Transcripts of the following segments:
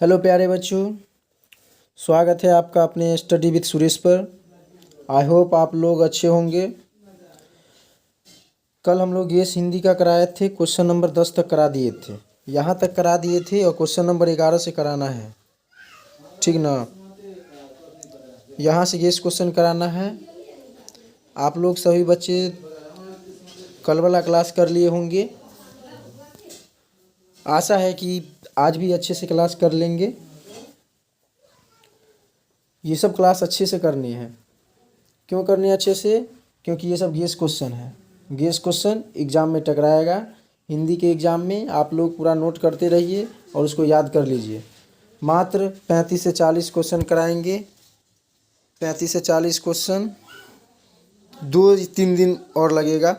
Hello प्यारे बच्चों, स्वागत है आपका अपने स्टडी विद सुरेश पर। आई होप आप लोग अच्छे होंगे। कल हम लोग गेस हिंदी का कराए थे, क्वेश्चन नंबर 10 तक करा दिए थे। यहाँ तक करा दिए थे और क्वेश्चन नंबर 11 से कराना है, ठीक ना। यहाँ से गेस क्वेश्चन कराना है। आप लोग सभी बच्चे कल वाला क्लास कर लिए होंगे। आशा है कि आज भी अच्छे से क्लास कर लेंगे। ये सब क्लास अच्छे से करनी है। क्यों करनी है अच्छे से? क्योंकि ये सब गेस क्वेश्चन है। गेस क्वेश्चन एग्ज़ाम में टकराएगा। हिंदी के एग्ज़ाम में आप लोग पूरा नोट करते रहिए और उसको याद कर लीजिए। मात्र 35 से 40 क्वेश्चन कराएंगे। 35 से 40 क्वेश्चन 2-3 दिन और लगेगा,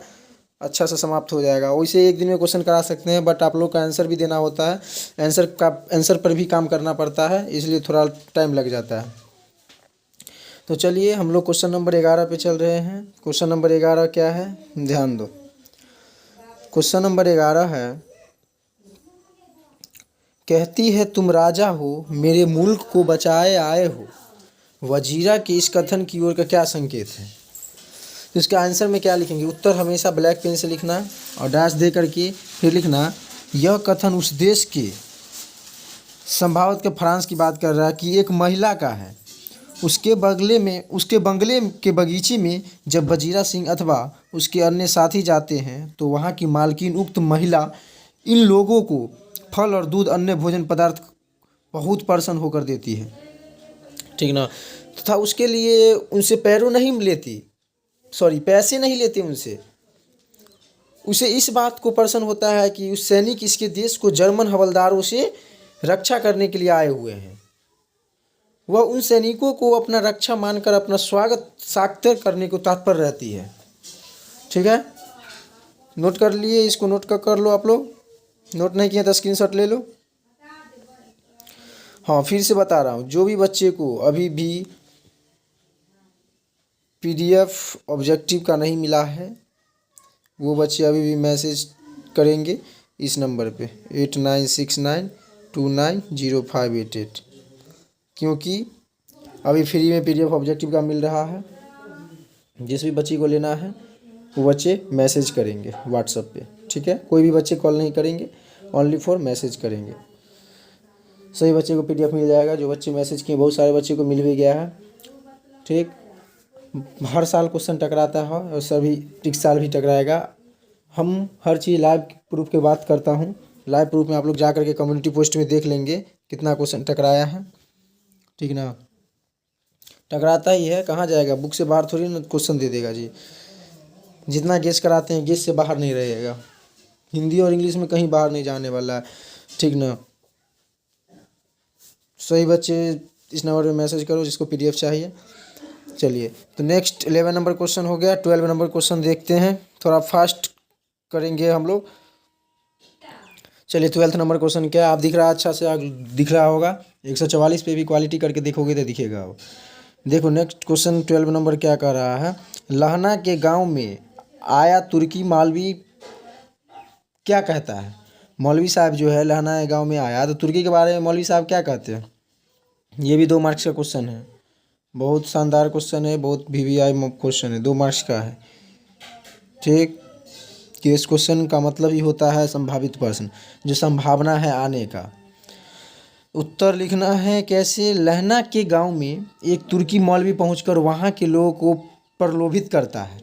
अच्छा सा समाप्त हो जाएगा। वैसे एक दिन में क्वेश्चन करा सकते हैं, बट आप लोग का आंसर भी देना होता है। आंसर पर भी काम करना पड़ता है, इसलिए थोड़ा टाइम लग जाता है। तो चलिए हम लोग क्वेश्चन नंबर 11 पे चल रहे हैं। क्वेश्चन नंबर 11 क्या है, ध्यान दो। क्वेश्चन नंबर 11 है, कहती है तुम राजा हो, मेरे मुल्क को बचाए आए हो। वजीरा के इस कथन की ओर का क्या संकेत है? तो इसका आंसर में क्या लिखेंगे? उत्तर हमेशा ब्लैक पेन से लिखना और डैश दे करके फिर लिखना यह कथन उस देश के, संभवत के फ्रांस की बात कर रहा है, कि एक महिला का है। उसके बंगले के बगीचे में जब वजीरा सिंह अथवा उसके अन्य साथी जाते हैं तो वहाँ की मालकिन उक्त महिला इन लोगों को फल और दूध अन्य भोजन पदार्थ बहुत प्रसन्न होकर देती है, ठीक ना। तथा उसके लिए उनसे पैसे नहीं लेती उनसे। उसे इस बात को प्रसन्न होता है कि उस सैनिक इसके देश को जर्मन हवलदारों से रक्षा करने के लिए आए हुए हैं। वह उन सैनिकों को अपना रक्षा मानकर अपना स्वागत साख्तर करने को तत्पर रहती है, ठीक है। नोट कर लिए, इसको नोट कर लो। आप लोग नोट नहीं किए तो स्क्रीनशॉट ले लो। हाँ, फिर से बता रहा हूँ, जो भी बच्चे को अभी भी पीडीएफ ऑब्जेक्टिव का नहीं मिला है वो बच्चे अभी भी मैसेज करेंगे इस नंबर पे 8969290588, क्योंकि अभी फ्री में पीडीएफ ऑब्जेक्टिव का मिल रहा है। जिस भी बच्चे को लेना है वो बच्चे मैसेज करेंगे व्हाट्सएप पे, ठीक है। कोई भी बच्चे कॉल नहीं करेंगे, ओनली फॉर मैसेज करेंगे। सभी बच्चे को पीडीएफ मिल जाएगा। जो बच्चे मैसेज किए, बहुत सारे बच्चे को मिल भी गया है, ठीक। हर साल क्वेश्चन टकराता है और सभी इस साल भी टकराएगा। हम हर चीज़ लाइव प्रूफ की बात करता हूँ। लाइव प्रूफ में आप लोग जा करके कम्युनिटी पोस्ट में देख लेंगे कितना क्वेश्चन टकराया है, ठीक ना। टकराता ही है, कहाँ जाएगा, बुक से बाहर थोड़ी ना क्वेश्चन दे देगा जी। जितना गेस कराते हैं गेस से बाहर नहीं रहेगा। हिंदी और इंग्लिश में कहीं बाहर नहीं जाने वाला है, ठीक ना। सही बच्चे इस नंबर पे मैसेज करो जिसको पीडीएफ चाहिए। चलिए, तो नेक्स्ट 11 नंबर क्वेश्चन हो गया। 12 नंबर क्वेश्चन देखते हैं, थोड़ा फास्ट करेंगे हम लोग। चलिए, 12 नंबर क्वेश्चन क्या है, आप दिख रहा है, अच्छा से दिख रहा होगा। 144 पे भी क्वालिटी करके देखोगे तो दिखेगा वो। देखो नेक्स्ट क्वेश्चन 12 नंबर क्या कह रहा है, लहना के गांव में आया तुर्की मौलवी क्या कहता है। मौलवी साहब जो है लहना के गांव में आया तो तुर्की के बारे में मौलवी साहब क्या कहते हैं। ये भी 2 मार्क्स का क्वेश्चन है, बहुत शानदार क्वेश्चन है, बहुत वीवीआई क्वेश्चन है, 2 मार्क्स का है, ठीक। कि इस क्वेश्चन का मतलब ही होता है संभावित प्रश्न, जो संभावना है आने का। उत्तर लिखना है कैसे, लहना के गांव में एक तुर्की मौलवी पहुंचकर वहां के लोगों को प्रलोभित करता है।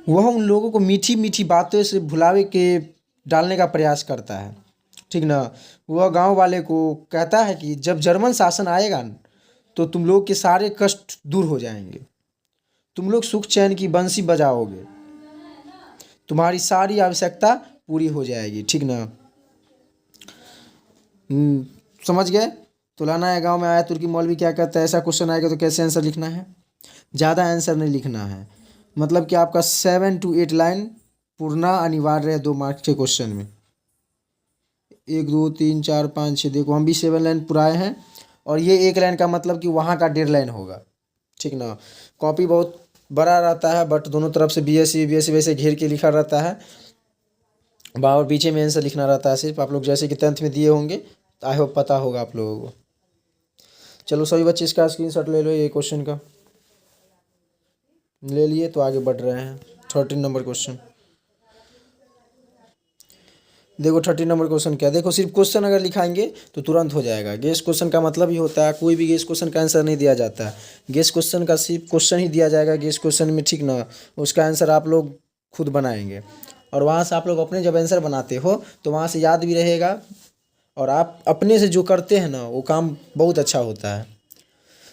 वह उन लोगों को मीठी मीठी बातों से भुलावे के डालने का प्रयास करता है, ठीक ना। वह गांव वाले को कहता है कि जब जर्मन शासन आएगा तो तुम लोग के सारे कष्ट दूर हो जाएंगे, तुम लोग सुख चैन की बंसी बजाओगे, तुम्हारी सारी आवश्यकता पूरी हो जाएगी, ठीक ना। समझ गए। तो लाना है गांव में आया तुर्की मौलवी क्या कहता है, ऐसा क्वेश्चन आएगा तो कैसे आंसर लिखना है। ज़्यादा आंसर नहीं लिखना है, मतलब कि आपका 7 to 8 लाइन पूर्णा अनिवार्य है 2 मार्क्स के क्वेश्चन में। 1 2 3 4 5 6, देखो हम भी 7 लाइन पुराए हैं और ये 1 लाइन का मतलब कि वहाँ का 1.5 लाइन होगा, ठीक ना। कॉपी बहुत बड़ा रहता है, बट दोनों तरफ से बीएससी वैसे घेर के लिखा रहता है, और पीछे में आंसर लिखना रहता है सिर्फ। आप लोग जैसे कि 10th में दिए होंगे आई होप पता होगा आप लोगों को। चलो सभी बच्चे इसका स्क्रीनशॉट ले लो, ये क्वेश्चन का ले लिए तो आगे बढ़ रहे हैं। 13 नंबर क्वेश्चन देखो। 13 नंबर क्वेश्चन क्या, देखो सिर्फ क्वेश्चन अगर लिखाएंगे तो तुरंत हो जाएगा। गेस क्वेश्चन का मतलब ही होता है कोई भी गेस क्वेश्चन का आंसर नहीं दिया जाता है। गेस क्वेश्चन का सिर्फ क्वेश्चन ही दिया जाएगा गेस क्वेश्चन में, ठीक ना। उसका आंसर आप लोग खुद बनाएंगे और वहाँ से आप लोग अपने जब आंसर बनाते हो तो वहाँ से याद भी रहेगा और आप अपने से जो करते हैं ना वो काम बहुत अच्छा होता है।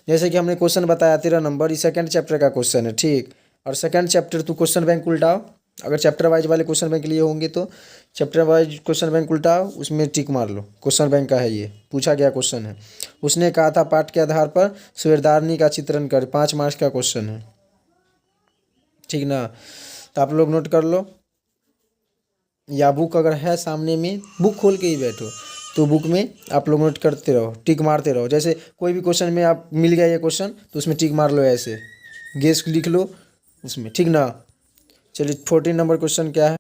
जैसे कि हमने क्वेश्चन बताया 13 नंबर, ये सेकंड चैप्टर का क्वेश्चन है, ठीक। और सेकंड चैप्टर तो क्वेश्चन बैंक उल्टाओ। अगर चैप्टर वाइज वाले क्वेश्चन बैंक लिए होंगे तो चैप्टर वाइज क्वेश्चन बैंक उल्टाओ, उसमें टिक मार लो। क्वेश्चन बैंक का है, ये पूछा गया क्वेश्चन है। उसने कहा था पाठ के आधार पर सुवेरदारनी का चित्रण कर, 5 मार्क्स का क्वेश्चन है, ठीक ना। तो आप लोग नोट कर लो, या बुक अगर है सामने में, बुक खोल के ही बैठो तो बुक में आप लोग नोट करते रहो, टिक मारते रहो। जैसे कोई भी क्वेश्चन में आप मिल गया ये क्वेश्चन तो उसमें टिक मार लो, ऐसे गेस लिख लो उसमें, ठीक ना। चलिए 14 नंबर क्वेश्चन क्या है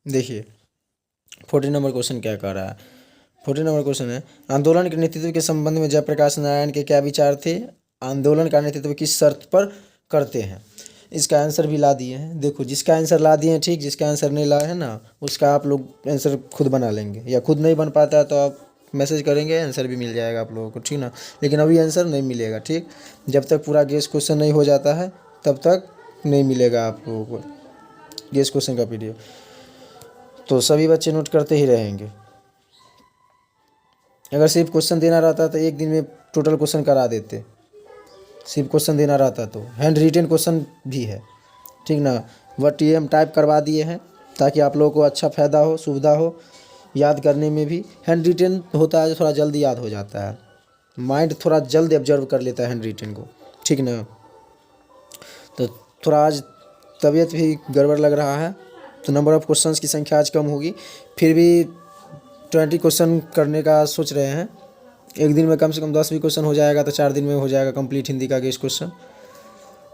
देखिए। 14 नंबर क्वेश्चन क्या कह रहा है। 14 नंबर क्वेश्चन है, आंदोलन के नेतृत्व के संबंध में जयप्रकाश नारायण के क्या विचार थे। आंदोलन का नेतृत्व किस शर्त पर करते हैं। इसका आंसर भी ला दिए हैं। देखो जिसका आंसर ला दिए हैं ठीक, जिसका आंसर नहीं लाए है ना उसका आप लोग आंसर खुद बना लेंगे, या खुद नहीं बन पाता है तो आप मैसेज करेंगे, आंसर भी मिल जाएगा आप लोगों को, ठीक ना। लेकिन अभी आंसर नहीं मिलेगा, ठीक। जब तक पूरा गेस क्वेश्चन नहीं हो जाता है तब तक नहीं मिलेगा आप लोगों को गेस क्वेश्चन का पीडीएफ। तो सभी बच्चे नोट करते ही रहेंगे। अगर सिर्फ क्वेश्चन देना रहता तो एक दिन में टोटल क्वेश्चन करा देते। सिर्फ क्वेश्चन देना रहता तो हैंड रिटेन क्वेश्चन भी है, ठीक ना। बट ये हम टाइप करवा दिए हैं ताकि आप लोगों को अच्छा फ़ायदा हो, सुविधा हो याद करने में भी। हैंड रिटेन होता है थोड़ा जल्दी याद हो जाता है, माइंड थोड़ा जल्द ऑब्जर्व कर लेता है हैंड रिटेन को, ठीक ना। तो थोड़ा आज तबीयत भी गड़बड़ लग रहा है तो नंबर ऑफ़ क्वेश्चंस की संख्या आज कम होगी। फिर भी 20 क्वेश्चन करने का सोच रहे हैं। एक दिन में कम से कम 10 भी क्वेश्चन हो जाएगा तो 4 दिन में हो जाएगा कंप्लीट हिंदी का गेस क्वेश्चन।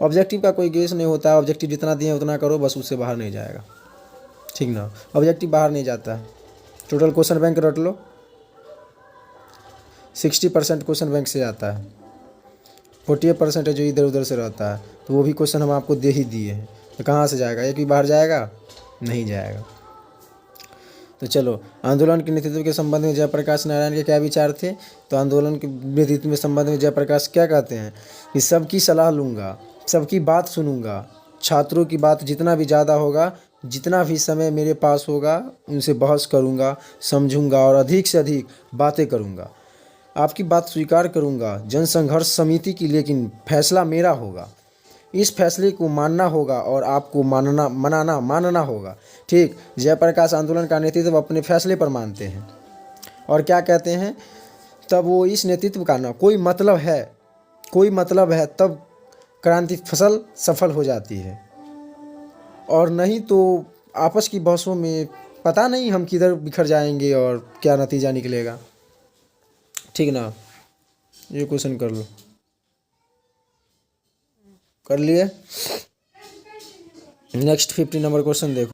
ऑब्जेक्टिव का कोई गेस नहीं होता है, ऑब्जेक्टिव जितना दिए उतना करो बस, उससे बाहर नहीं जाएगा, ठीक ना। ऑब्जेक्टिव बाहर नहीं जाता है। टोटल क्वेश्चन बैंक रट लो, 60% क्वेश्चन बैंक से आता है, 48% है जो इधर उधर से रहता है। तो वो भी क्वेश्चन हम आपको दे ही दिए हैं, तो कहाँ से जाएगा, एक भी बाहर जाएगा नहीं जाएगा। तो चलो, आंदोलन के नेतृत्व के संबंध में जयप्रकाश नारायण के क्या विचार थे। तो आंदोलन के नेतृत्व में संबंध में जयप्रकाश क्या कहते हैं कि सबकी सलाह लूँगा, सबकी बात सुनूंगा, छात्रों की बात जितना भी ज़्यादा होगा, जितना भी समय मेरे पास होगा उनसे बहस करूंगा, समझूंगा और अधिक से अधिक बातें करूंगा। आपकी बात स्वीकार करूंगा जनसंघर्ष समिति की, लेकिन फैसला मेरा होगा। इस फैसले को मानना होगा और आपको मानना होगा, ठीक। जयप्रकाश आंदोलन का नेतृत्व अपने फैसले पर मानते हैं और क्या कहते हैं, तब वो इस नेतृत्व का ना कोई मतलब है तब क्रांति फसल सफल हो जाती है, और नहीं तो आपस की बहसों में पता नहीं हम किधर बिखर जाएंगे और क्या नतीजा निकलेगा, ठीक ना। ये क्वेश्चन कर लो, कर लिए। नेक्स्ट 50 नंबर क्वेश्चन देखो।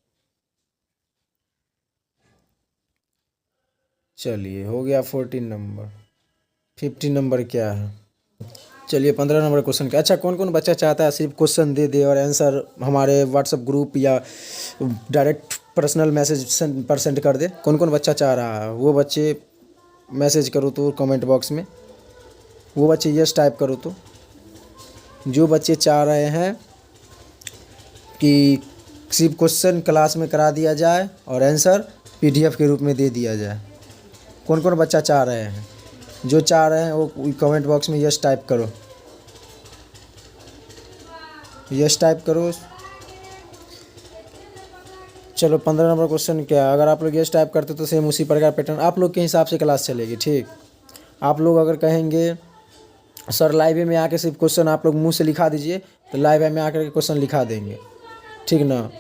चलिए हो गया 14 नंबर। 50 नंबर क्या है। चलिए 15 नंबर क्वेश्चन क्या। अच्छा, कौन कौन बच्चा चाहता है सिर्फ क्वेश्चन दे दे और आंसर हमारे व्हाट्सएप ग्रुप या डायरेक्ट पर्सनल मैसेज पर सेंड कर दे। कौन कौन बच्चा चाह रहा है वो बच्चे मैसेज करो तो कमेंट बॉक्स में, वो बच्चे यस टाइप करो। तो जो बच्चे चाह रहे हैं कि सिर्फ क्वेश्चन क्लास में करा दिया जाए और आंसर पीडीएफ के रूप में दे दिया जाए, कौन कौन बच्चा चाह रहे हैं। जो चाह रहे हैं वो कमेंट बॉक्स में यस टाइप करो, यस टाइप करो। चलो 15 नंबर क्वेश्चन क्या। अगर आप लोग यस टाइप करते तो सेम उसी प्रकार पैटर्न आप लोग के हिसाब से क्लास चलेगी, ठीक। आप लोग अगर कहेंगे सर लाइव में आके सिर्फ क्वेश्चन आप लोग मुंह से लिखा दीजिए तो लाइव में आकर के क्वेश्चन लिखा देंगे, ठीक ना।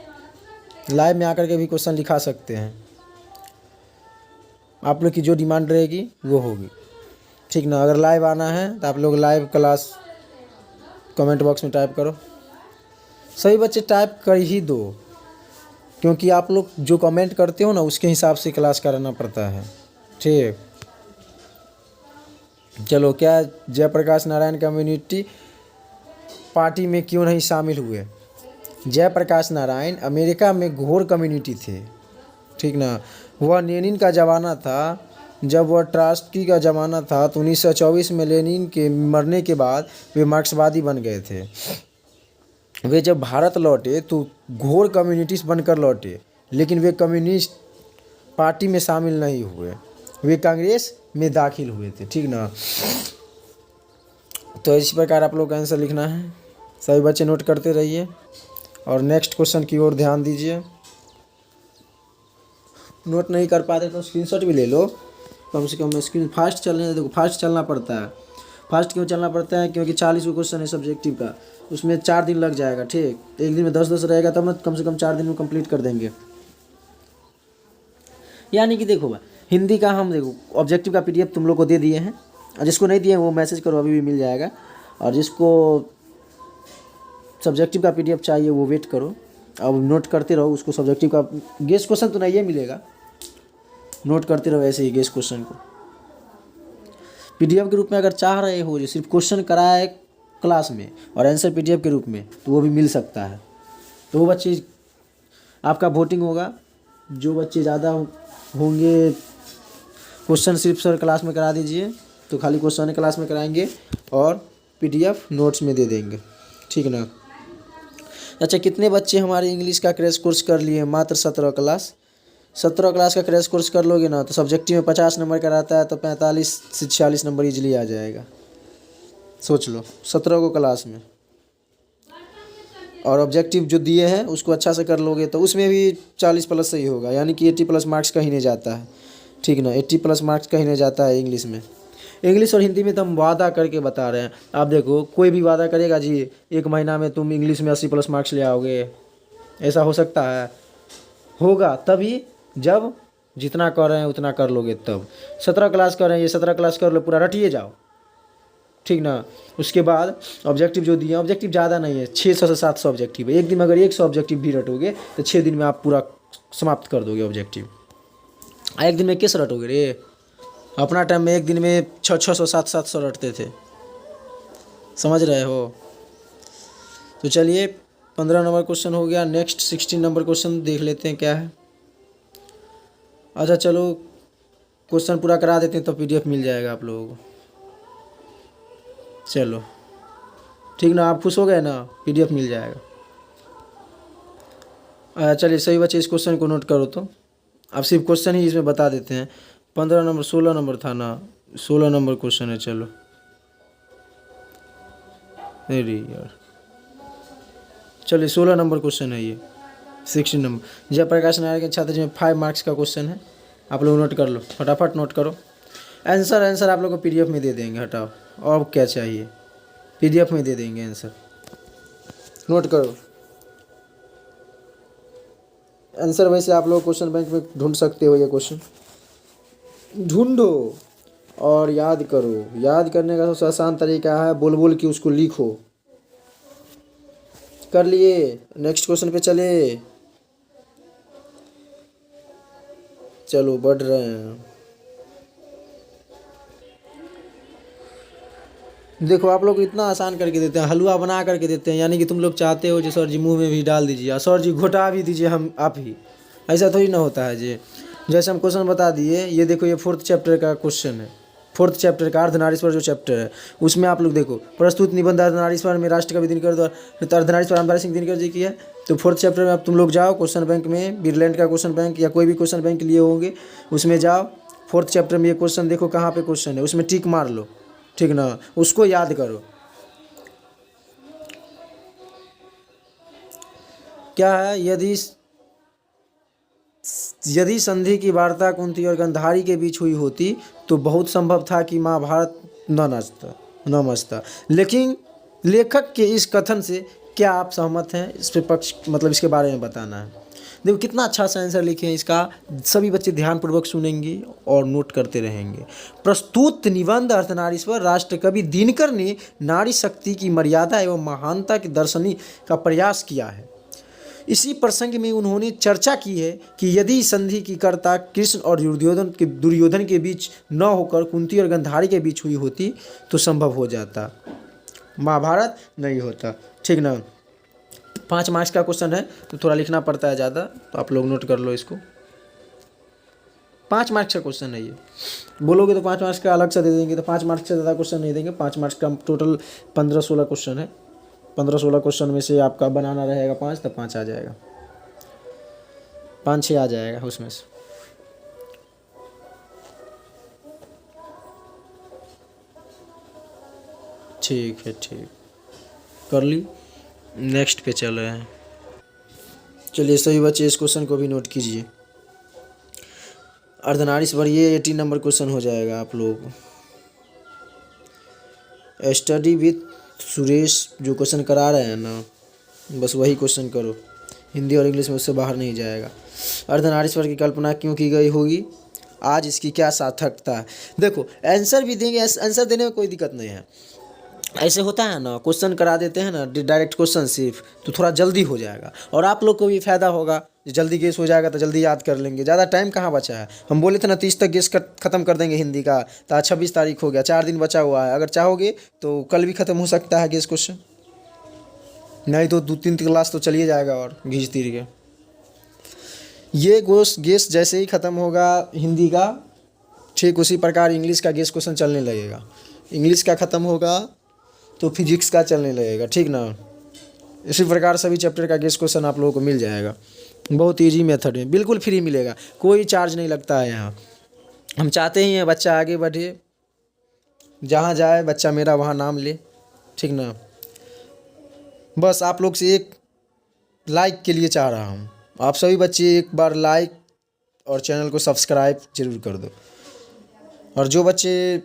लाइव में आकर के भी क्वेश्चन लिखा सकते हैं, आप लोग की जो डिमांड रहेगी वो होगी, ठीक ना। अगर लाइव आना है तो आप लोग लाइव क्लास कमेंट बॉक्स में टाइप करो। सभी बच्चे टाइप कर ही दो, क्योंकि आप लोग जो कमेंट करते हो ना उसके हिसाब से क्लास कराना पड़ता है, ठीक। चलो, क्या जयप्रकाश नारायण कम्युनिटी पार्टी में क्यों नहीं शामिल हुए? जयप्रकाश नारायण अमेरिका में घोर कम्युनिटी थे, ठीक ना। वह लेनिन का ज़माना था, जब वह ट्रॉट्स्की का ज़माना था तो 1924 में लेनिन के मरने के बाद वे मार्क्सवादी बन गए थे। वे जब भारत लौटे तो घोर कम्युनिस्ट बनकर लौटे, लेकिन वे कम्युनिस्ट पार्टी में शामिल नहीं हुए, वे कांग्रेस में दाखिल हुए थे, ठीक ना। तो इस प्रकार आप लोग का आंसर लिखना है। सभी बच्चे नोट करते रहिए और नेक्स्ट क्वेश्चन की ओर ध्यान दीजिए। नोट नहीं कर पाते तो स्क्रीनशॉट भी ले लो, कम से कम स्क्रीन फास्ट चलने। देखो, फास्ट चलना पड़ता है। फास्ट क्यों चलना पड़ता है? क्योंकि 40 क्वेश्चन है सब्जेक्टिव का, उसमें 4 दिन लग जाएगा, ठीक। एक दिन में 10-10 रहेगा तब ना, कम से कम 4 दिन में कंप्लीट कर देंगे। यानी कि देखो, हिंदी का हम देखो ऑब्जेक्टिव का पीडीएफ तुम लोग को दे दिए हैं, और जिसको नहीं दिए वो मैसेज करो, अभी भी मिल जाएगा। और जिसको सब्जेक्टिव का पीडीएफ चाहिए वो वेट करो, अब नोट करते रहो उसको। सब्जेक्टिव का गेस क्वेश्चन तो नहीं मिलेगा, नोट करते रहो ऐसे ही गेस क्वेश्चन को। पीडीएफ के रूप में अगर चाह रहे हो जो सिर्फ क्वेश्चन कराए क्लास में और आंसर पीडीएफ के रूप में, तो वो भी मिल सकता है। तो वो बच्चे, आपका वोटिंग होगा, जो बच्चे ज़्यादा होंगे क्वेश्चन सिर्फ सर क्लास में करा दीजिए, तो खाली क्वेश्चन क्लास में कराएंगे और पीडीएफ नोट्स में दे देंगे, ठीक ना। अच्छा, कितने बच्चे हमारे इंग्लिश का क्रैश कोर्स कर लिए? मात्र 17 क्लास। 17 क्लास का क्रैश कोर्स कर लोगे ना तो सब्जेक्टिव में 50 नंबर का रहता है, तो 45 से 46 नंबर इजीली आ जाएगा। सोच लो, 17 को क्लास में, और ऑब्जेक्टिव जो दिए हैं उसको अच्छा से कर लोगे तो उसमें भी 40 प्लस सही होगा, यानी कि 80 प्लस मार्क्स कहीं नहीं जाता है, ठीक ना। 80 प्लस मार्क्स कहीं नहीं जाता है इंग्लिश में। इंग्लिश और हिंदी में तो हम वादा करके बता रहे हैं। आप देखो, कोई भी वादा करेगा जी 1 महीना में तुम इंग्लिश में 80 प्लस मार्क्स ले आओगे, ऐसा हो सकता है? होगा तभी जब जितना कर रहे हैं उतना कर लोगे तब। 17 क्लास कर रहे हैं, ये 17 क्लास कर लो, पूरा रटिए जाओ, ठीक ना। उसके बाद ऑब्जेक्टिव जो दिए, ऑब्जेक्टिव ज़्यादा नहीं है, 600 से 700 ऑब्जेक्टिव है। एक दिन में अगर 100 ऑब्जेक्टिव भी रटोगे तो 6 दिन में आप पूरा समाप्त कर दोगे ऑब्जेक्टिव। एक दिन में किस रटोगे रे? अपना टाइम में एक दिन में 600 700 रटते थे, समझ रहे हो। तो चलिए, 15 नंबर क्वेश्चन हो गया। नेक्स्ट 16 नंबर क्वेश्चन देख लेते हैं क्या है। अच्छा चलो, क्वेश्चन पूरा करा देते हैं तो पीडीएफ मिल जाएगा आप लोगों को। चलो ठीक ना, आप खुश हो गए ना, पीडीएफ मिल जाएगा। चलिए सही बच्चे, इस क्वेश्चन को नोट करो। तो आप सिर्फ क्वेश्चन ही इसमें बता देते हैं। 15 नंबर 16 नंबर था ना, 16 नंबर क्वेश्चन है। चलो, अरे यार, चलिए 16 नंबर क्वेश्चन है ये। 16 नंबर जयप्रकाश नारायण के छात्र में 5 मार्क्स का क्वेश्चन है। आप लोग नोट कर लो, फटाफट नोट करो। आंसर आप लोग को पीडीएफ में दे देंगे, हटाओ, और क्या चाहिए, पीडीएफ में दे देंगे आंसर। नोट करो आंसर। वैसे आप लोग क्वेश्चन बैंक में ढूंढ सकते हो, ये क्वेश्चन ढूंढो और याद करो। याद करने का सबसे आसान तरीका है बोल बोल के उसको लिखो। कर लिए? नेक्स्ट क्वेश्चन पे चले, चलो बढ़ रहे हैं। देखो, आप लोग इतना आसान करके देते हैं, हलवा बना करके देते हैं, यानी कि तुम लोग चाहते हो जो सर जी मुंह में भी डाल दीजिए, सर जी घोटा भी दीजिए हम आप ही। ऐसा थोड़ी ना होता है जी। जैसे हम क्वेश्चन बता दिए, ये देखो, ये 4th चैप्टर का क्वेश्चन है। 4th चैप्टर का अर्धनारीश्वर जो चैप्टर है, उसमें आप लोग देखो, प्रस्तुत निबंध अर्धनारीश्वर में राष्ट्रकवि दिनकर द्वारा अर्धनारीश्वर रामधारी सिंह दिनकर जी की है। तो 4th चैप्टर में अब तुम लोग जाओ क्वेश्चन बैंक में, बिरलैंड का क्वेश्चन बैंक या कोई भी क्वेश्चन बैंक लिए होंगे उसमें जाओ। 4th चैप्टर में ये क्वेश्चन देखो कहाँ पे क्वेश्चन है, उसमें टिक मार लो, ठीक ना, उसको याद करो। क्या है, यदि संधि की वार्ता कुंती और गांधारी के बीच हुई होती तो बहुत संभव था कि महाभारत न मचता। लेकिन लेखक के इस कथन से क्या आप सहमत हैं? इस पे पक्ष, मतलब इसके बारे में बताना है। देखो कितना अच्छा सा आंसर लिखे हैं इसका, सभी बच्चे ध्यानपूर्वक सुनेंगे और नोट करते रहेंगे। प्रस्तुत निबंध अर्धनारीश्वर राष्ट्रकवि दिनकर ने नारी शक्ति की मर्यादा एवं महानता की दर्शनी का प्रयास किया है। इसी प्रसंग में उन्होंने चर्चा की है कि यदि संधि की कर्ता कृष्ण और दुर्योधन के बीच न होकर कुंती और गांधारी के बीच हुई होती तो संभव हो जाता, महाभारत नहीं होता। ठीक ना। 5 मार्क्स का क्वेश्चन है तो थोड़ा लिखना पड़ता है ज़्यादा, तो आप लोग नोट कर लो इसको। 5 मार्क्स का क्वेश्चन है ये, बोलोगे तो 5 मार्क्स का अलग से दे देंगे, तो 5 मार्क्स से ज़्यादा क्वेश्चन नहीं देंगे। 5 मार्क्स का टोटल 15-16 क्वेश्चन है। 15-16 क्वेश्चन में से आपका बनाना रहेगा 5, तब 5 आ जाएगा, 5-6 आ जाएगा उसमें से। ठीक है, ठीक कर ली। नेक्स्ट पे चल रहे हैं। चलिए सभी बच्चे इस क्वेश्चन को भी नोट कीजिए। अर्धनारीश्वर, ये 18 नंबर क्वेश्चन हो जाएगा आप लोग। स्टडी विथ सुरेश जो क्वेश्चन करा रहे हैं ना, बस वही क्वेश्चन करो, हिंदी और इंग्लिश में उससे बाहर नहीं जाएगा। अर्धनारीश्वर की कल्पना क्यों की गई होगी, आज इसकी क्या सार्थकता है। देखो आंसर भी देंगे, आंसर देने में कोई दिक्कत नहीं है। ऐसे होता है ना, क्वेश्चन करा देते हैं ना डायरेक्ट क्वेश्चन सिर्फ, तो थोड़ा जल्दी हो जाएगा और आप लोग को भी फ़ायदा होगा। जल्दी गेस हो जाएगा तो जल्दी याद कर लेंगे, ज़्यादा टाइम कहाँ बचा है। हम बोले थे ना 30 तक गेस ख़त्म कर देंगे हिंदी का, तो आज 26 तारीख हो गया, 4 दिन बचा हुआ है। अगर चाहोगे तो कल भी ख़त्म हो सकता है गेस क्वेश्चन, नहीं तो 2-3 क्लास तो चलिए जाएगा और घींच तीर के। ये गेस जैसे ही ख़त्म होगा हिंदी का, ठीक उसी प्रकार इंग्लिश का गेस क्वेश्चन चलने लगेगा। इंग्लिश का ख़त्म होगा तो फिजिक्स का चलने लगेगा, ठीक ना। इसी प्रकार सभी चैप्टर का गेस क्वेश्चन आप लोगों को मिल जाएगा। बहुत इजी मेथड है, बिल्कुल फ्री मिलेगा, कोई चार्ज नहीं लगता है यहाँ। हम चाहते ही हैं बच्चा आगे बढ़े, जहाँ जाए बच्चा मेरा वहाँ नाम ले, ठीक ना। बस आप लोग से एक लाइक के लिए चाह रहा हूँ, आप सभी बच्चे एक बार लाइक और चैनल को सब्सक्राइब जरूर कर दो। और जो बच्चे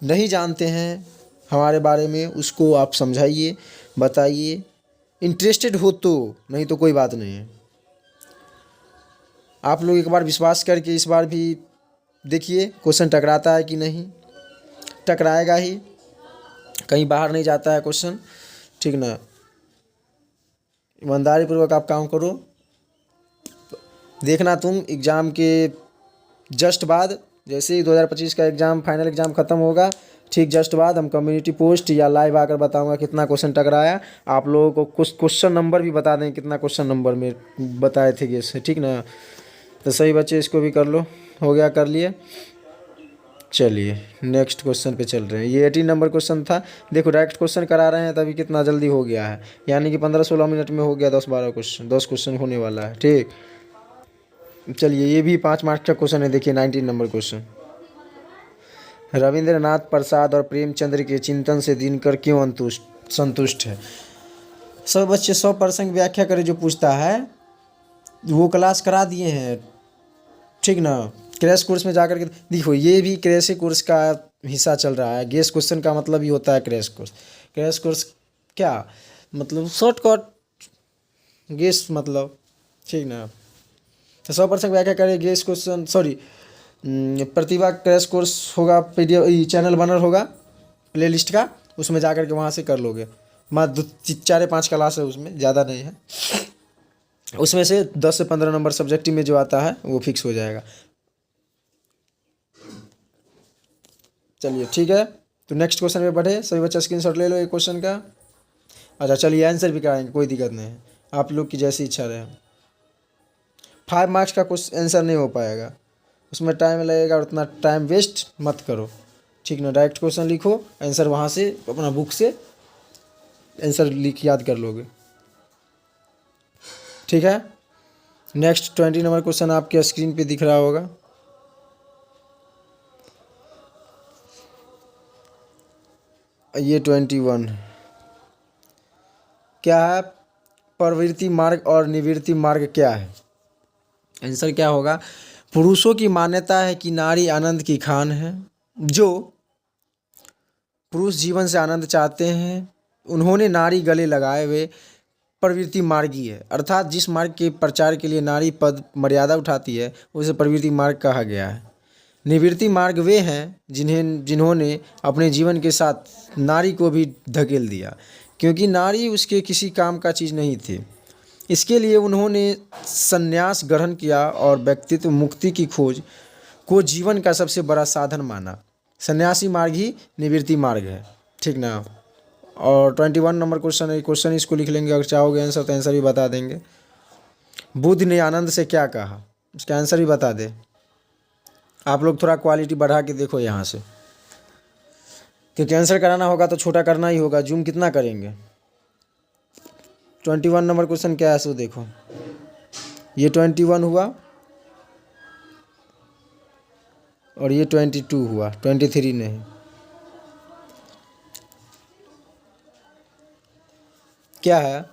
नहीं जानते हैं हमारे बारे में उसको आप समझाइए, बताइए, इंटरेस्टेड हो तो, नहीं तो कोई बात नहीं है। आप लोग एक बार विश्वास करके इस बार भी देखिए क्वेश्चन टकराता है कि नहीं, टकराएगा ही, कहीं बाहर नहीं जाता है क्वेश्चन, ठीक ना। ईमानदारी पूर्वक आप काम करो। देखना तुम एग्ज़ाम के जस्ट बाद, जैसे ही 2025 का एग्ज़ाम फाइनल एग्ज़ाम ख़त्म होगा, ठीक जस्ट बाद हम कम्युनिटी पोस्ट या लाइव आकर बताऊंगा कितना क्वेश्चन टकराया। आप लोगों को कुछ क्वेश्चन नंबर भी बता दें कितना क्वेश्चन नंबर में बताए थे गेस, ठीक ना। तो सही बच्चे इसको भी कर लो, हो गया, कर लिए। चलिए नेक्स्ट क्वेश्चन पे चल रहे हैं। ये 18 नंबर क्वेश्चन था। देखो डायरेक्ट क्वेश्चन करा रहे हैं तभी कितना जल्दी हो गया है, यानी कि 15-16 मिनट में हो गया 10-12 क्वेश्चन, 10 क्वेश्चन होने वाला है, ठीक। चलिए ये भी 5 मार्क्स का क्वेश्चन है। देखिए 19 नंबर क्वेश्चन, रविंद्रनाथ प्रसाद और प्रेमचंद्र के चिंतन से दिनकर क्यों संतुष्ट है। सब बच्चे 100% व्याख्या करें जो पूछता है वो क्लास करा दिए हैं, ठीक ना। क्रैश कोर्स में जाकर के देखो, ये भी क्रैश कोर्स का हिस्सा चल रहा है। गेस क्वेश्चन का मतलब ही होता है क्रैश कोर्स। क्रैश कोर्स क्या मतलब, शॉर्टकट गेस मतलब, ठीक ना। तो 100% व्याख्या करें गेस क्वेश्चन, सॉरी प्रतिभा क्रैश कोर्स होगा, PDF चैनल बनर होगा प्लेलिस्ट का, उसमें जाकर के वहाँ से कर लोगे। मात्र 4-5 क्लास है उसमें, ज़्यादा नहीं है। उसमें से 10 से 15 नंबर सब्जेक्टिव में जो आता है वो फिक्स हो जाएगा। चलिए ठीक है, तो नेक्स्ट क्वेश्चन में बढ़े। सभी बच्चा स्क्रीनशॉट ले लो एक क्वेश्चन का। अच्छा चलिए आंसर भी कराएंगे, कोई दिक्कत नहीं है, आप लोग की जैसी इच्छा रहे। 5 मार्क्स का कुछ आंसर नहीं हो पाएगा, उसमें टाइम लगेगा, और उतना टाइम वेस्ट मत करो, ठीक ना। डायरेक्ट क्वेश्चन लिखो, आंसर वहाँ से अपना बुक से आंसर लिख याद कर लोगे, ठीक है। नेक्स्ट 20 नंबर क्वेश्चन आपके स्क्रीन पे दिख रहा होगा। ये 21 क्या है, प्रवृत्ति मार्ग और निवृत्ति मार्ग क्या है। आंसर क्या होगा, पुरुषों की मान्यता है कि नारी आनंद की खान है। जो पुरुष जीवन से आनंद चाहते हैं उन्होंने नारी गले लगाए हुए प्रवृत्ति मार्गी है, अर्थात जिस मार्ग के प्रचार के लिए नारी पद मर्यादा उठाती है उसे प्रवृत्ति मार्ग कहा गया है। निवृत्ति मार्ग वे हैं जिन्होंने अपने जीवन के साथ नारी को भी धकेल दिया, क्योंकि नारी उसके किसी काम का चीज़ नहीं थी। इसके लिए उन्होंने संन्यास ग्रहण किया और व्यक्तित्व मुक्ति की खोज को जीवन का सबसे बड़ा साधन माना। सन्यासी मार्ग ही निवृत्ति मार्ग है, ठीक ना। और 21 नंबर क्वेश्चन है, क्वेश्चन इसको लिख लेंगे, अगर चाहोगे आंसर तो आंसर भी बता देंगे। बुद्ध ने आनंद से क्या कहा, इसका आंसर भी बता दे। आप लोग थोड़ा क्वालिटी बढ़ा के देखो यहाँ से, क्योंकि आंसर कराना होगा तो छोटा करना ही होगा, जूम कितना करेंगे। 21 नंबर क्वेश्चन क्या है सो देखो, ये 21 हुआ और ये 22 हुआ, 23 नहीं। क्या है,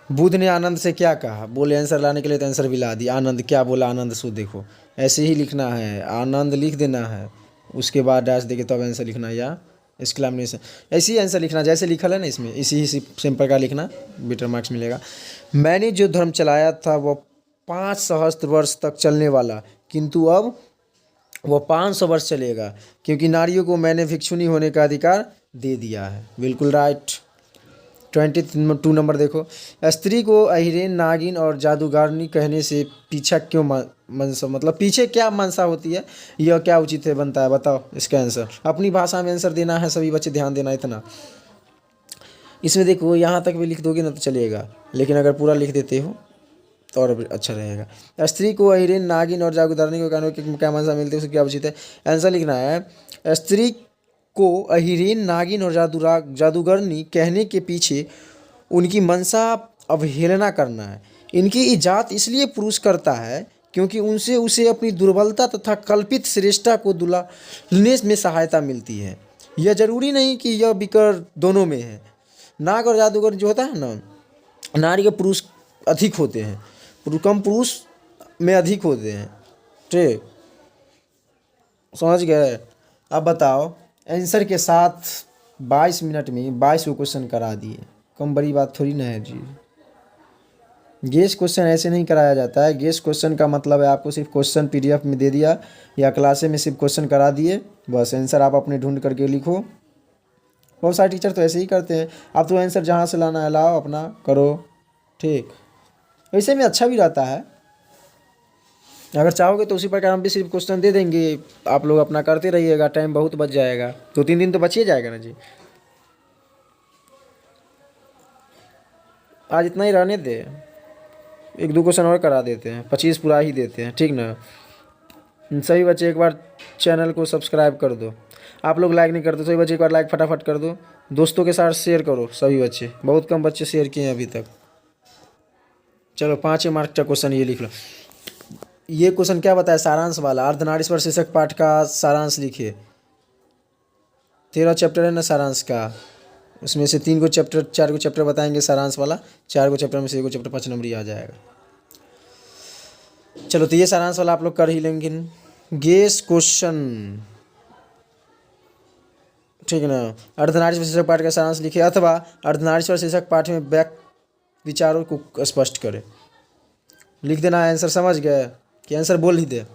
बुद्ध ने आनंद से क्या कहा, बोले आंसर लाने के लिए तो आंसर भी ला दिया। आनंद क्या बोला, आनंद सो देखो, ऐसे ही लिखना है, आनंद लिख देना है, उसके बाद डैश देके तब आंसर लिखना, या एक्सक्लेमेशन ऐसे ही आंसर लिखना जैसे लिखा है ना इसमें, इसी ही सिंपल का लिखना, बेटर मार्क्स मिलेगा। मैंने जो धर्म चलाया था वह 5 सहस्त्र वर्ष तक चलने वाला, किंतु अब वह 500 वर्ष चलेगा, क्योंकि नारियों को मैंने भिक्षुनी होने का अधिकार दे दिया है। बिल्कुल राइट। 22 नंबर देखो, स्त्री को अहिरेन, नागिन और जादूगारनी कहने से पीछा क्यों मनसा, मतलब पीछे क्या मनसा होती है, यह क्या उचित है बनता है, बताओ इसका आंसर। अपनी भाषा में आंसर देना है, सभी बच्चे ध्यान देना इतना। इसमें देखो यहाँ तक भी लिख दोगे ना तो चलेगा, लेकिन अगर पूरा लिख देते हो तो और अच्छा रहेगा। स्त्री को अहिरेन, नागिन और जादूगारनी को कहने की क्या मनसा मिलती है, उससे क्या उचित है, आंसर लिखना है। स्त्री को अहिरेन, नागिन और जादूगरनी कहने के पीछे उनकी मनसा अवहेलना करना है। इनकी इजात इसलिए पुरुष करता है क्योंकि उनसे उसे अपनी दुर्बलता तथा कल्पित श्रेष्ठता को दुलाने में सहायता मिलती है। यह जरूरी नहीं कि यह विकर दोनों में है। नाग और जादूगर जो होता है ना, नारी के पुरुष अधिक होते हैं, कम पुरुष में अधिक होते हैं, ठीक, समझ गए। अब बताओ, आंसर के साथ 22 मिनट में 22 को क्वेश्चन करा दिए, कम बड़ी बात थोड़ी ना है जी। गेस क्वेश्चन ऐसे नहीं कराया जाता है। गेस क्वेश्चन का मतलब है आपको सिर्फ क्वेश्चन पीडीएफ में दे दिया या क्लासे में सिर्फ क्वेश्चन करा दिए, बस आंसर आप अपने ढूंढ करके लिखो। बहुत सारे टीचर तो ऐसे ही करते हैं, आप तो आंसर जहाँ से लाना है लाओ, अपना करो, ठीक। वैसे में अच्छा भी रहता है, अगर चाहोगे तो उसी प्रकार हम भी सिर्फ क्वेश्चन दे देंगे, आप लोग अपना करते रहिएगा, टाइम बहुत बच जाएगा, 2-3 दिन तो बच ही जाएगा ना जी। आज इतना ही रहने दे, 1-2 क्वेश्चन और करा देते हैं, 25 पूरा ही देते हैं, ठीक ना। सभी बच्चे एक बार चैनल को सब्सक्राइब कर दो। आप लोग लाइक नहीं करते, सभी बच्चे एक बार लाइक फटाफट कर दो, दोस्तों के साथ शेयर करो। सभी बच्चे, बहुत कम बच्चे शेयर किए हैं अभी तक। चलो 5 मार्क का क्वेश्चन ये लिख लो। ये क्वेश्चन क्या बताया, सारांश वाला, अर्धनारीश्वर शीर्षक पाठ का सारांश लिखिए। 13 चैप्टर है ना सारांश का, उसमें से 3 को चैप्टर, 4 को चैप्टर बताएंगे सारांश वाला, 4 को चैप्टर में से 1 को चैप्टर 5 नंबर ही आ जाएगा। चलो तो ये सारांश वाला आप लोग कर ही लेंगे। गेस क्वेश्चन, ठीक है ना। अर्धनारीश्वर शीर्षक पाठ का सारांश लिखिए, अथवा अर्धनारीश्वर शीर्षक पाठ में विचारों को स्पष्ट करें। लिख देना आंसर, समझ गए कि आंसर बोल ही दे।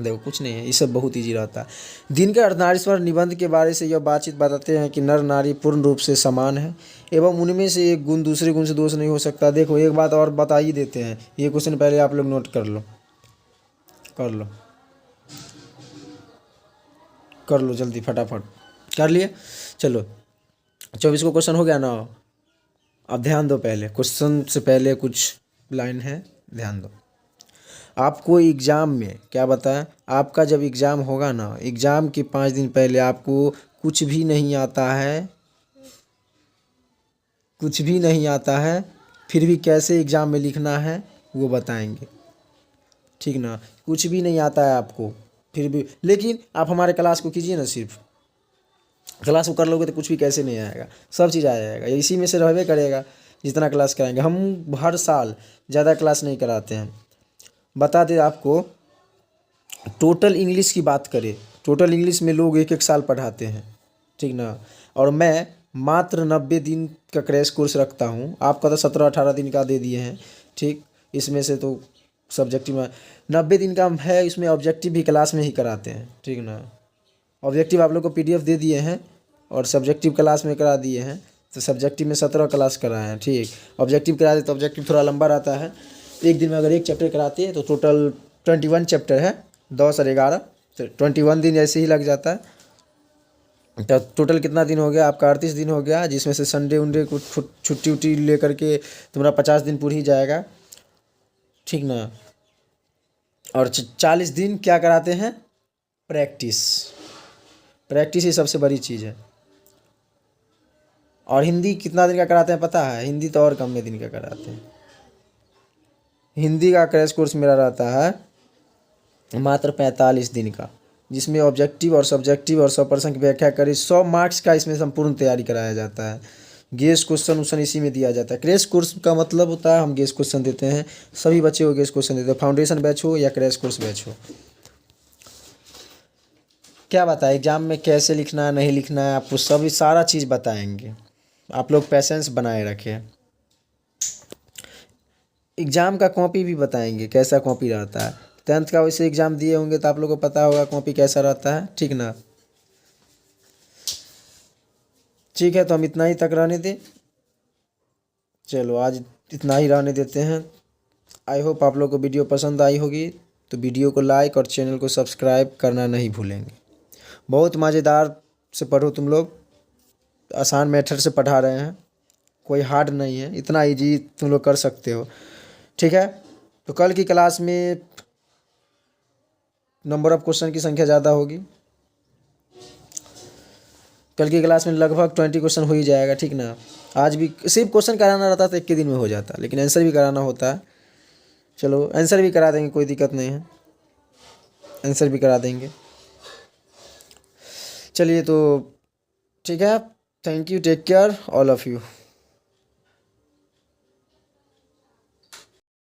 देखो कुछ नहीं है, ये सब बहुत इजी रहता है। दिन के अर्धनारीश्वर निबंध के बारे से यह बातचीत बताते हैं कि नर नारी पूर्ण रूप से समान है एवं उनमें से एक गुण दूसरे गुण से दोष नहीं हो सकता। देखो एक बात और बता ही देते हैं, ये क्वेश्चन पहले आप लोग नोट कर लो, कर लो जल्दी फटाफट, कर लिए। चलो 24 को क्वेश्चन हो गया ना। अब ध्यान दो, पहले क्वेश्चन से पहले कुछ लाइन है, ध्यान दो। आपको एग्ज़ाम में क्या बताएं, आपका जब एग्ज़ाम होगा ना, एग्ज़ाम के 5 दिन पहले आपको कुछ भी नहीं आता है, फिर भी कैसे एग्ज़ाम में लिखना है वो बताएंगे, ठीक ना। कुछ भी नहीं आता है आपको फिर भी, लेकिन आप हमारे क्लास को कीजिए ना, सिर्फ क्लास को कर लोगे तो कुछ भी कैसे नहीं आएगा, सब चीज़ आ जाएगा, इसी में से रहबे करेगा जितना क्लास कराएंगे। हम हर साल ज़्यादा क्लास नहीं कराते हैं। बता दें आपको, टोटल इंग्लिश की बात करें, टोटल इंग्लिश में लोग 1-1 साल पढ़ाते हैं, ठीक ना। और मैं मात्र 90 दिन का क्रैश कोर्स रखता हूँ, आपका तो 17-18 दिन का दे दिए हैं, ठीक। इसमें से तो सब्जेक्टिव में 90 दिन का है, इसमें ऑब्जेक्टिव भी क्लास में ही कराते हैं, ठीक ना। ऑब्जेक्टिव आप लोग को PDF दे दिए हैं और सब्जेक्टिव क्लास में करा दिए हैं, तो सब्जेक्टिव में 17 क्लास कराए हैं, ठीक। ऑब्जेक्टिव कराते तो ऑब्जेक्टिव थोड़ा लंबा रहता है। एक दिन में अगर एक चैप्टर कराते हैं तो टोटल 21 चैप्टर है, 10 और 11, तो 21 दिन ऐसे ही लग जाता है। तो टोटल कितना दिन हो गया आपका? 38 दिन हो गया, जिसमें से संडे उनडे को छुट्टी उट्टी लेकर के तुम्हारा 50 दिन पूरा ही जाएगा, ठीक ना। और 40 दिन क्या कराते हैं? प्रैक्टिस। प्रैक्टिस ही सबसे बड़ी चीज़ है। और हिंदी कितना दिन का कराते हैं पता है? हिंदी तो और कम में दिन का कराते हैं। हिंदी का क्रैश कोर्स मेरा रहता है मात्र 45 दिन का, जिसमें ऑब्जेक्टिव और सब्जेक्टिव और 100% की व्याख्या करी, 100 मार्क्स का इसमें संपूर्ण तैयारी कराया जाता है। गेस क्वेश्चन उसन इसी में दिया जाता है। क्रैश कोर्स का मतलब होता है हम गेस क्वेश्चन देते हैं, सभी बच्चे को गेस क्वेश्चन देते हैं, फाउंडेशन बैच हो या क्रैश कोर्स बैच हो। क्या बताए एग्ज़ाम में कैसे लिखना है नहीं लिखना है, आपको सभी सारा चीज़ बताएंगे। आप लोग पेशेंस बनाए रखें। एग्ज़ाम का कॉपी भी बताएंगे कैसा कॉपी रहता है। 10th का वैसे एग्ज़ाम दिए होंगे तो आप लोगों को पता होगा कॉपी कैसा रहता है, ठीक ना। ठीक है, तो हम इतना ही तक रहने दें। चलो आज इतना ही रहने देते हैं। आई होप आप लोग को वीडियो पसंद आई होगी, तो वीडियो को लाइक और चैनल को सब्सक्राइब करना नहीं भूलेंगे। बहुत मज़ेदार से पढ़ो तुम लोग, आसान मेथड से पढ़ा रहे हैं, कोई हार्ड नहीं है, इतना इजी तुम लोग कर सकते हो, ठीक है। तो कल की क्लास में नंबर ऑफ़ क्वेश्चन की संख्या ज़्यादा होगी। कल की क्लास में लगभग 20 क्वेश्चन हो ही जाएगा, ठीक ना। आज भी सिर्फ क्वेश्चन कराना रहता तो एक के दिन में हो जाता, लेकिन आंसर भी कराना होता है। चलो आंसर भी करा देंगे, कोई दिक्कत नहीं है, आंसर भी करा देंगे। चलिए तो ठीक है, thank you, take care all of you.